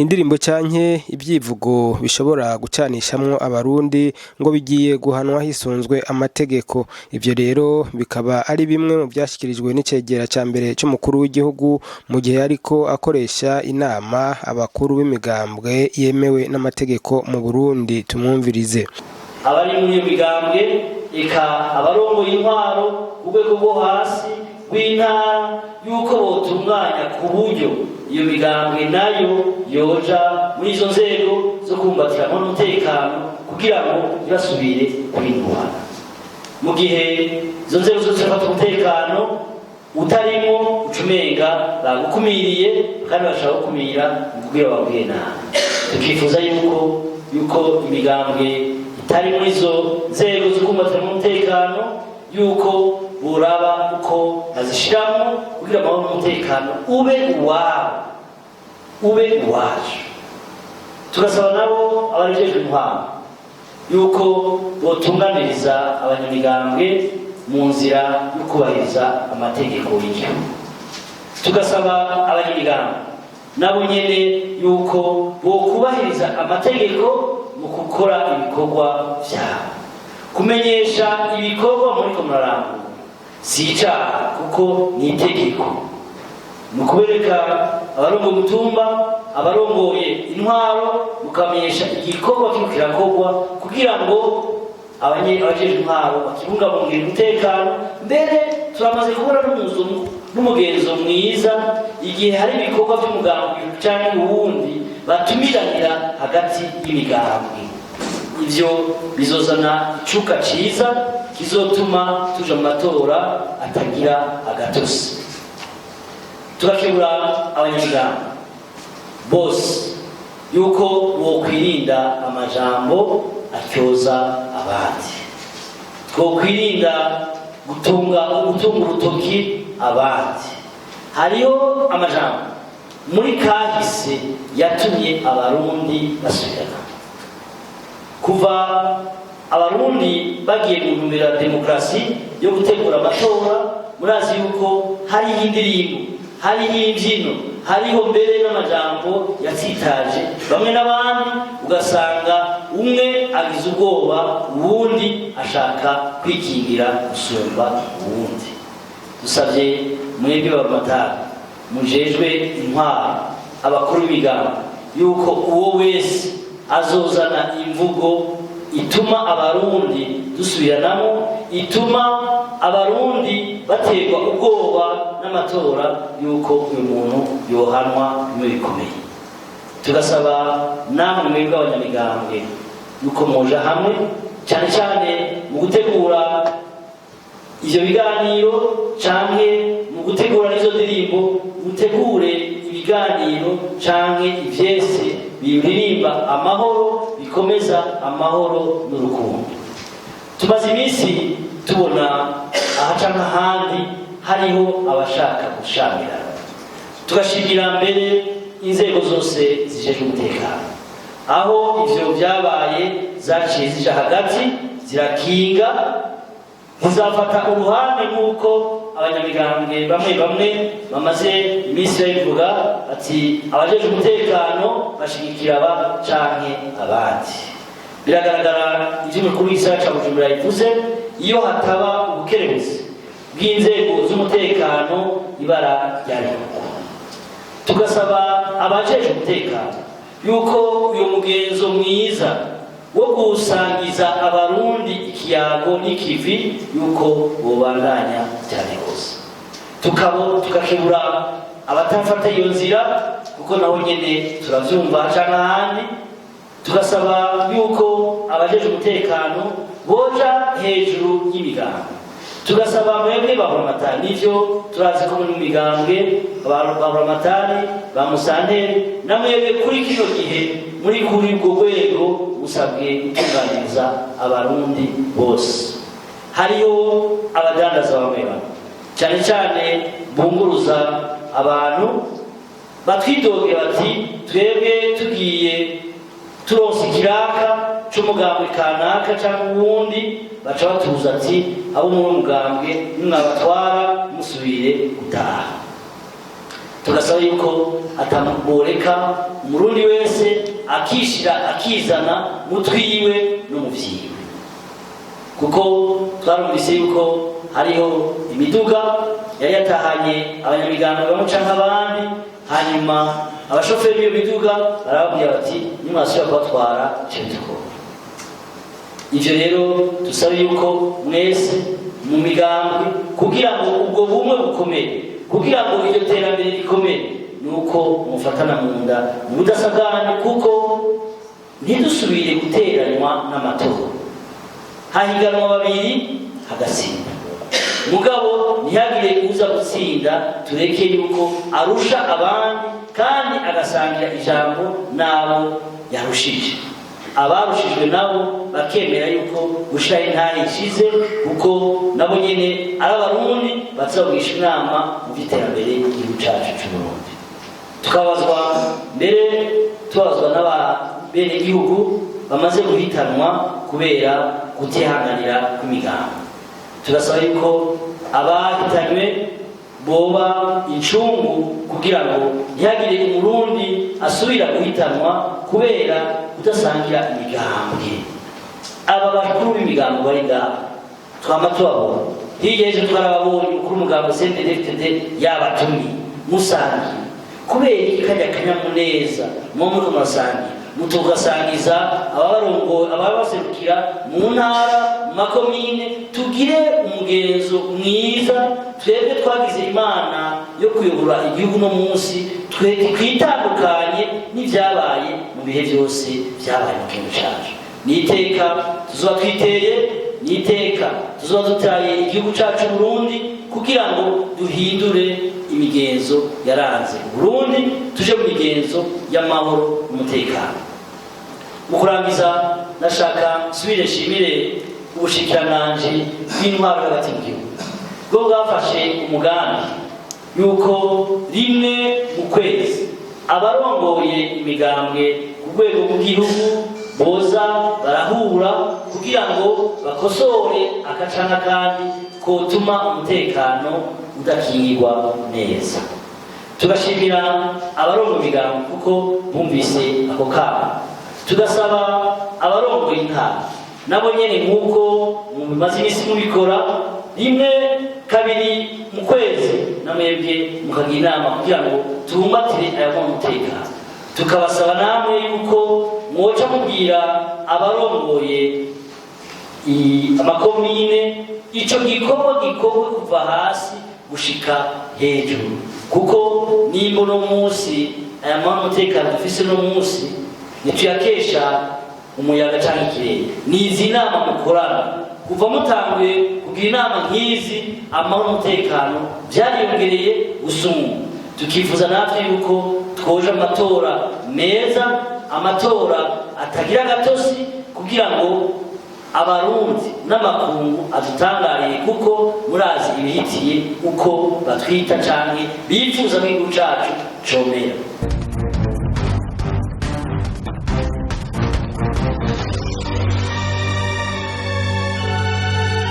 indirimbo canke ibyivugo bishobora gucanishamwo abarundi ngo bigiye guhanwa hisunzwe amategeko. Ivyo rero bikaba ari bimwe mu byashyikirijwe n'icegera ca mbere c'umukuru w'igihugu mu gihe ariko akoresha inama abakuru b'imigambwe yemewe n'amategeko mu Burundi. Tumwumvirize. Abari muri iyo migambwe eka abarongoye intwaro ku rwego rwo hasi rw'intara yuko botunganya ku buryo iyo migambwe nayo yoja muri izo nzego zo kumbatira umutekano kugira ngo ntibasubire kwinubana. Mu gihe izo nzego zo zifata umutekano utarimo ucumenga bagukumiriye kandi bashaka gukumira kugira babwiye nabi. Tukifuza yuko imigambwe itari muri izo nzego zo kumbatira umutekano yuko buraba uko azishiramo kugira amahoro n'umutekano ube uwacu. Tugasaba nabo abarejejwe intwaro yuko botunganiriza abanyamigambwe mu nzira yo kubahiriza amategeko y'igihugu. Tugasaba abanyamigambwe nabo nyene yuko bokubahiriza amategeko mu gukora ibikorwa vyabo. Kumenyesha ibikorwa muri komurarangura si icaha kuko ni itegeko. Mu kubereka abarongoye umutumba, abarongoye intwaro, mukamenyesha igikorwa kiriko kirakorwa kugira ngo abajejwe intwaro bakibungabungire umutekano. Mbere turamaze kubona n'umugenzo mwiza igihe hari ibikorwa by'umugambi canke uwundi batumiranira hagati y'imigambwe. Ivyo bizozana icuka ciza kizotuma tuja mu matora atagira agatose. Turakebura abanyamigambwe bose yuko bokwirinda amajambo atyoza abandi, twokwirinda gutunga urutoki abandi. Hariho amajambo muri kahise yatumye abarundi basubirana. Kuva abarundi bagiye mu ntumbero ya demokarasi yo gutegura amatora, murazi yuko hariho indirimbo, hariho imbyino, hariho mbere n'amajambo yatsitaje bamwe n'abandi, ugasanga umwe agize ubwoba uwundi ashaka kwikingira gusumba uwundi. Dusabye mwebwe b'abamatari mujejwe intwaro, abakuru b'imigambwe yuko uwo wese azozana imvugo ituma abarundi dusubiranamo, ituma abarundi baterwa ubwoba n'amatora yuko uyu muntu yohanwa bimwe bikomeye. Tugasaba namwe mwebwe abanyamigambwe yuko muja hamwe cyane cyane mu gutegura ivyo biganiro canke mu gutegura izo ndirimbo, mutegure ibiganiro canke ivyese biririmba amahoro, bikomeza amahoro n'urukundo. Tumaze iminsi tubona ahaca n'ahandi hariho abashaka gushamirana. Tugashimira mbere inzego zose zijejwe umutekano, aho ivyo vyabaye zaciye zija hagati zirakinga, zizafata uruhande nk'uko abanyamigambwe bamwe bamaze iminsi babivuga ati abajejwe umutekano bashigikira aba canke abandi. Biragaragara ivyo umukuru w'igisagara ca Bujumbura yavuze, iyo hataba ubukerebutsi bw'inzego z'umutekano ibara ryariko. Tugasaba abajejwe umutekano yuko uyu mugenzo mwiza wo gusangiza abarundi ikiyago n'ikivi yuko bobandanya cyane hose. Tukakebura abatafata iyo nzira kuko naho nyene turavyumva cyane ahandi. Tugasaba yuko abajeje umutekano boja hejuru y'imigambwe. Tugasaba mwebwe baburamatari, nivyo turazi ko muri migambwe baburamatari bamusanteri namwebwe kuri kino gihe muri kuri ubwo rwego usabwe gutunganiriza abarundi bose. Hariho abadandaza bamwe cyane cyane bunguruza abantu batwidoge bati twebwe tugiye turonse ikiraka c'umugambwe kanaka cyangwa uwundi, baca batuza ati abo mu mugambwe mwabatwara musubire gutaha. tugasaba yuko atamuboreka umurundi wese akishira akizana mutwiwe no muvyiwe, kuko twarumvise yuko hariho imiduga yari yatahanye abanyamigambwe bamwe canke abandi, hanyuma abashoferi b'iyo miduga barababwira bati nimwasubira kubatwara ico bitukora. Ivyo rero dusabe yuko mwese mu migambwe kugira ngo ubwo bumwe bukomere, kugira ngo iryo terambere rikomere, nuko mufatana mu nda mu budasagana, kuko ntidusubire guteranywa n'amatora. Hahiganwa babiri hagatsinda, mugabo ntihagire uza gutsinda tureke yuko arusha abandi kandi agasangira ijambo nabo yarushije. Abarushijwe nabo bakemera yuko gushira intare ishize, kuko nabo nyene ari abarundi bazagurisha inama mu by'iterambere ry'igihugu cacu c'Uburundi. Tukabazwa mbere tubazwa n'abene igihugu bamaze guhitanwa kubera gutihanganira kw'imigambi. Tugasaba yuko abahitanywe boba incungu kugira ngo ntihagire umurundi asubira guhitanwa kubera kudasangira imigambwe. Aba bakuru b'imigambo bari ngaha twama tubabona, hirya y'ejo twarababonye ukuri umugambo CNDD-FDD yabatumye musangiye, kubera ikajya akanyamuneza mwo murasangiye mutugasangiza ababaserukira mu ntara mu makomine, tugire umugenzo mwiza. Twebwe twagize imana yo kuyobora igihugu no munsi, twitandukanye n'ivyabaye mu bihe byose vyabaye mu kintu cacu. Niteka tuzoba twiteye, niteka tuzoba dutaye igihugu cacu Burundi, kugira ngo duhindure imigenzo yaranze Burundi tuje mu migenzo y'amahoro n'umutekano. Mu kurangiza nashaka nsubire nshimire ubushikiranganji bw'intwaro hagati mu gihugu bwo bwafashe umugambi yuko rimwe mu kwezi abarongoye imigambwe ku rwego rw'igihugu boza barahura kugira ngo bakosore akacana kandi kotuma umutekano udakingirwa neza. Tugashimira abarongoye imigambwe kuko bumvise ako kamo. Tugasaba abarongoye intara nabo nyene nk'uko mumaze imisi mubikora rimwe kabiri mu kwezi, namwebwe mukagira inama kugira ngo tubumbatire ayagwa umutekano. Tukabasaba namwe yuko mwoca mubwira abarongoye amakomine ico gikorwa gikorwe kuva hasi gushika hejuru, kuko nimba uno munsi aya mahoro umutekano dufise uno munsi ntituyakesha umuyaga canke ikirere, nizi nama mukorana kuva mutanguye kugira inama nk'izi. Amahoro umutekano vyariyongereye gusumba. Tukifuza natwe yuko twoja amatora meza, amatora atagira gatosi, kugira ngo abarundi n'amakungu adutangariye, kuko murazi ibihitiye uko batwita canke bifuza mu gihugu cacu comera.